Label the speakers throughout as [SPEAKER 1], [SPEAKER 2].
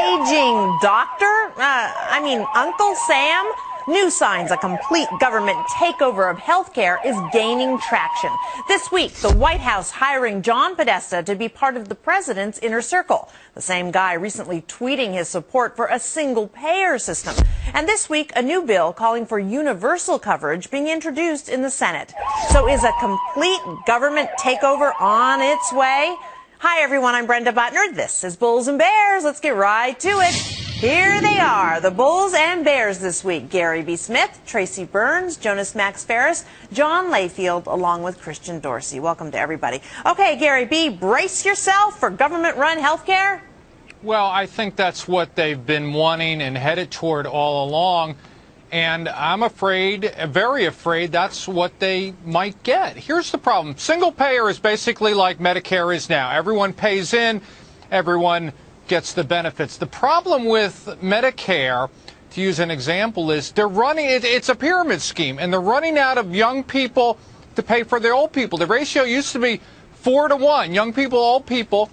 [SPEAKER 1] paging doctor? Uncle Sam? New signs a complete government takeover of healthcare is gaining traction. This week, the White House hiring John Podesta to be part of the president's inner circle. The same guy recently tweeting his support for a single-payer system. And this week, a new bill calling for universal coverage being introduced in the Senate. So is a complete government takeover on its way? Hi, everyone. I'm Brenda Butner. This is Bulls and Bears. Let's get right to it. Here they are, the Bulls and Bears this week. Gary B. Smith, Tracy Burns, Jonas Max Ferris, John Layfield, along with Christian Dorsey. Welcome to everybody. Okay, Gary B., brace yourself for government-run health care.
[SPEAKER 2] Well, I think that's what they've been wanting and headed toward all along. And I'm afraid, very afraid, that's what they might get. Here's the problem. Single payer is basically like Medicare is now. Everyone pays in, everyone gets the benefits. The problem with Medicare, to use an example, is they're running, it's a pyramid scheme, and they're running out of young people to pay for their old people. The ratio used to be 4 to 1, young people, old people.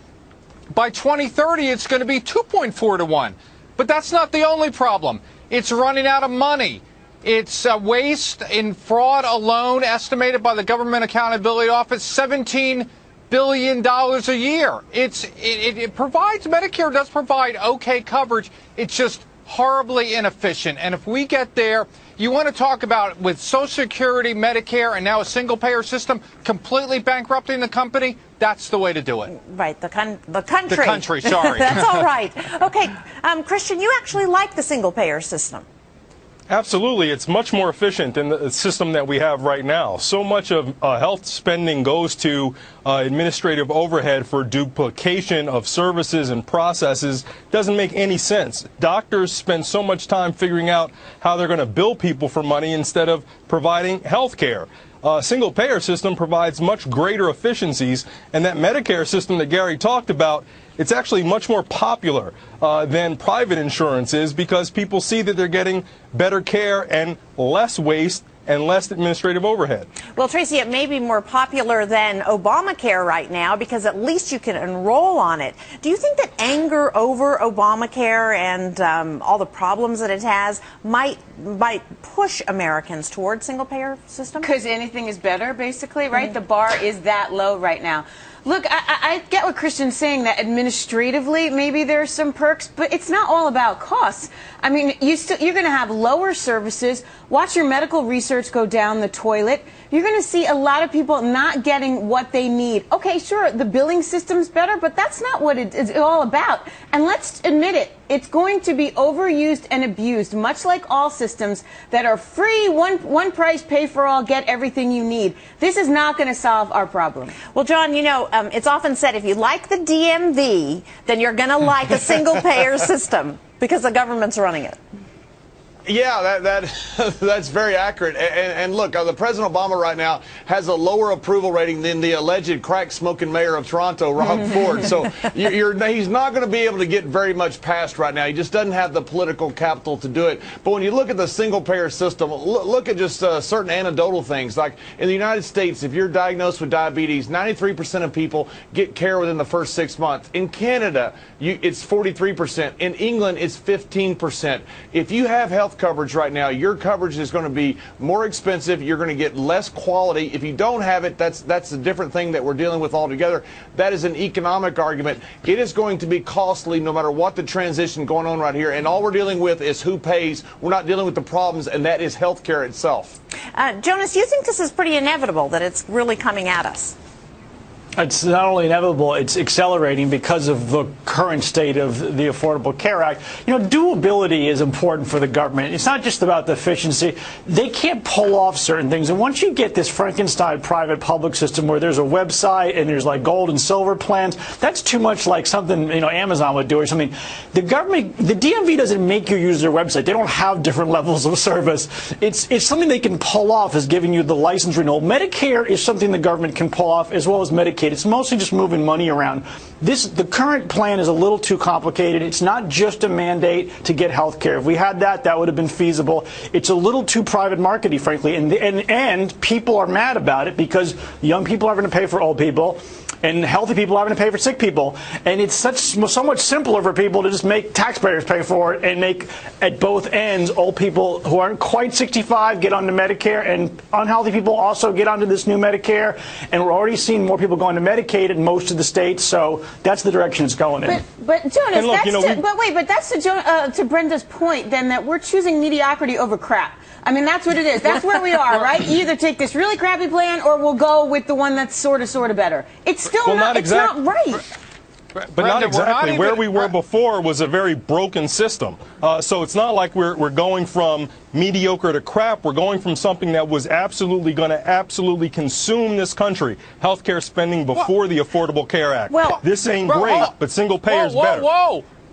[SPEAKER 2] By 2030, it's going to be 2.4 to 1. But that's not the only problem. It's running out of money. It's waste in fraud alone, estimated by the Government Accountability Office, $17 billion a year. It provides, Medicare does provide okay coverage. It's just horribly inefficient. And if we get there, you want to talk about with Social Security, Medicare, and now a single-payer system completely bankrupting the company, that's the way to do it.
[SPEAKER 1] Right, the country.
[SPEAKER 2] The country, sorry.
[SPEAKER 1] That's all right. Okay, Christian, you actually like the single-payer system.
[SPEAKER 3] Absolutely. It's much more efficient than the system that we have right now. So much of health spending goes to administrative overhead for duplication of services and processes. Doesn't make any sense. Doctors spend so much time figuring out how they're going to bill people for money instead of providing health care. A single-payer system provides much greater efficiencies, and that Medicare system that Gary talked about, it's actually much more popular than private insurance is because people see that they're getting better care and less waste and less administrative overhead.
[SPEAKER 1] Well, Tracy, it may be more popular than Obamacare right now because at least you can enroll on it. Do you think that anger over Obamacare and all the problems that it has might push Americans towards single-payer system?
[SPEAKER 4] Because anything is better, basically, right? The bar is that low right now. Look, I get what Christian's saying, that administratively maybe there's some perks, but it's not all about costs. I mean, you're going to have lower services. Watch your medical research go down the toilet. You're going to see a lot of people not getting what they need. Okay, sure, the billing system's better, but that's not what it's all about. And let's admit it, it's going to be overused and abused, much like all systems that are free, one price, pay for all, get everything you need. This is not going to solve our problem.
[SPEAKER 1] Well, John, you know, it's often said if you like the DMV, then you're going to like a single-payer system because the government's running it.
[SPEAKER 5] Yeah, that's very accurate. And look, the President Obama right now has a lower approval rating than the alleged crack-smoking mayor of Toronto, Rob Ford. So he's not going to be able to get very much passed right now. He just doesn't have the political capital to do it. But when you look at the single-payer system, look at just certain anecdotal things. Like in the United States, if you're diagnosed with diabetes, 93% of people get care within the first 6 months. In Canada, it's 43%. In England, it's 15%. If you have health coverage right now, your coverage is going to be more expensive. You're going to get less quality. If you don't have it, that's a different thing that we're dealing with altogether. That is an economic argument. It is going to be costly no matter what the transition going on right here. And all we're dealing with is who pays. We're not dealing with the problems, and that is health care itself.
[SPEAKER 1] Jonas, you think this is pretty inevitable, that it's really coming at us?
[SPEAKER 6] It's not only inevitable, it's accelerating because of the current state of the Affordable Care Act. You know, doability is important for the government. It's not just about the efficiency. They can't pull off certain things. And once you get this Frankenstein private-public system where there's a website and there's like gold and silver plans, that's too much like something, you know, Amazon would do or something. The government, the DMV doesn't make you use their website. They don't have different levels of service. It's something they can pull off as giving you the license renewal. Medicare is something the government can pull off as well as Medicaid. It's mostly just moving money around. The current plan is a little too complicated. It's not just a mandate to get health care. If we had that, that would have been feasible. It's a little too private markety, frankly, and people are mad about it because young people are going to pay for old people. and healthy people having to pay for sick people. And it's so much simpler for people to just make taxpayers pay for it and make, at both ends, old people who aren't quite 65 get onto Medicare, and unhealthy people also get onto this new Medicare. And we're already seeing more people going to Medicaid in most of the states, so that's the direction it's going in.
[SPEAKER 4] But Jonas,
[SPEAKER 3] look,
[SPEAKER 4] that's to Brenda's point, then, that we're choosing mediocrity over crap. I mean, that's what it is. That's where we are, right? You either take this really crappy plan, or we'll go with the one that's sort of better. It's still not right.
[SPEAKER 3] But not exactly. Where we were before was a very broken system. So it's not like we're going from mediocre to crap. We're going from something that was absolutely going to absolutely consume this country, healthcare spending before the Affordable Care Act.
[SPEAKER 1] Well,
[SPEAKER 3] this ain't great, but single payer's better.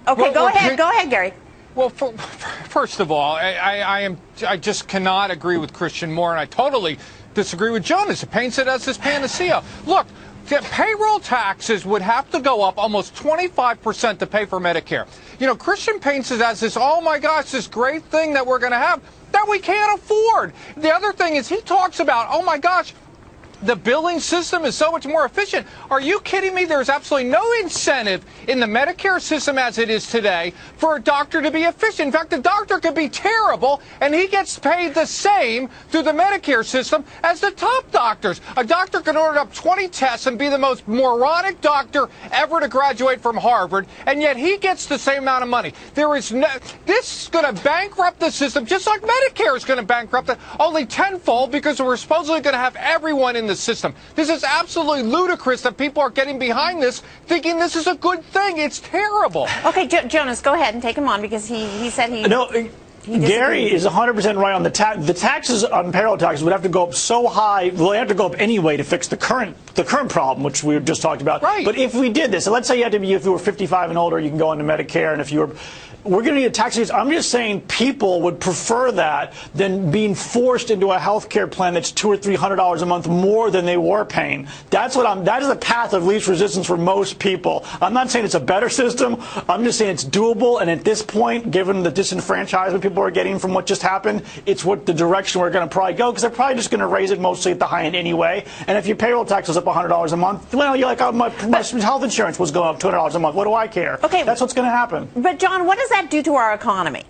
[SPEAKER 1] Okay, go ahead, Gary.
[SPEAKER 2] Well, first of all, I just cannot agree with Christian Moore, and I totally disagree with Jonas. It paints it as this panacea. Look, payroll taxes would have to go up almost 25% to pay for Medicare. You know, Christian paints it as this, oh my gosh, this great thing that we're going to have that we can't afford. The other thing is he talks about, oh my gosh, the billing system is so much more efficient. Are you kidding me? There's absolutely no incentive in the Medicare system as it is today for a doctor to be efficient. In fact, the doctor could be terrible, and he gets paid the same through the Medicare system as the top doctors. A doctor can order up 20 tests and be the most moronic doctor ever to graduate from Harvard, and yet he gets the same amount of money. This is going to bankrupt the system, just like Medicare is going to bankrupt it, only tenfold, because we're supposedly going to have everyone in the system. This is absolutely ludicrous that people are getting behind this, thinking this is a good thing. It's terrible.
[SPEAKER 1] Okay, Jonas, go ahead and take him on, because he said he...
[SPEAKER 6] No, Gary is 100% right on the taxes on payroll taxes would have to go up so high. Well, they have to go up anyway to fix the current problem, which we just talked about.
[SPEAKER 2] Right.
[SPEAKER 6] But if we did this, so let's say you had to be, if you were 55 and older, you can go into Medicare, and if you were, we're going to need a tax increase. I'm just saying people would prefer that than being forced into a health care plan that's $200 or $300 a month more than they were paying. That is the path of least resistance for most people. I'm not saying it's a better system. I'm just saying it's doable. And at this point, given the disenfranchisement people are getting from what just happened, it's what the direction we're going to probably go, because they're probably just going to raise it mostly at the high end anyway. And if your payroll tax was up $100 a month, well, you're like, oh, my health insurance was going up $200 a month. What do I care?
[SPEAKER 1] Okay,
[SPEAKER 6] that's what's going to happen.
[SPEAKER 1] But John, what does that do to our economy?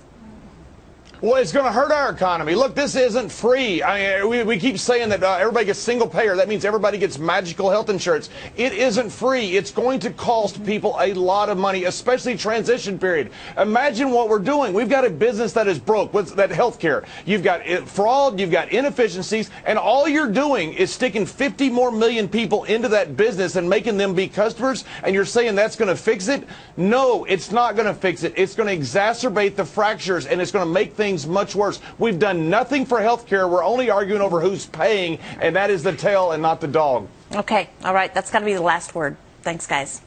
[SPEAKER 5] Well, it's going to hurt our economy. Look, this isn't free. I mean, we keep saying that everybody gets single payer. That means everybody gets magical health insurance. It isn't free. It's going to cost people a lot of money, especially transition period. Imagine what we're doing. We've got a business that is broke. What's that? Healthcare. You've got fraud. You've got inefficiencies, and all you're doing is sticking 50 more million people into that business and making them be customers. And you're saying that's going to fix it? No, it's not going to fix it. It's going to exacerbate the fractures, and it's going to make things much worse. We've done nothing for health care. We're only arguing over who's paying, and that is the tail and not the dog.
[SPEAKER 1] Okay, all right, that's got to be the last word. Thanks, guys.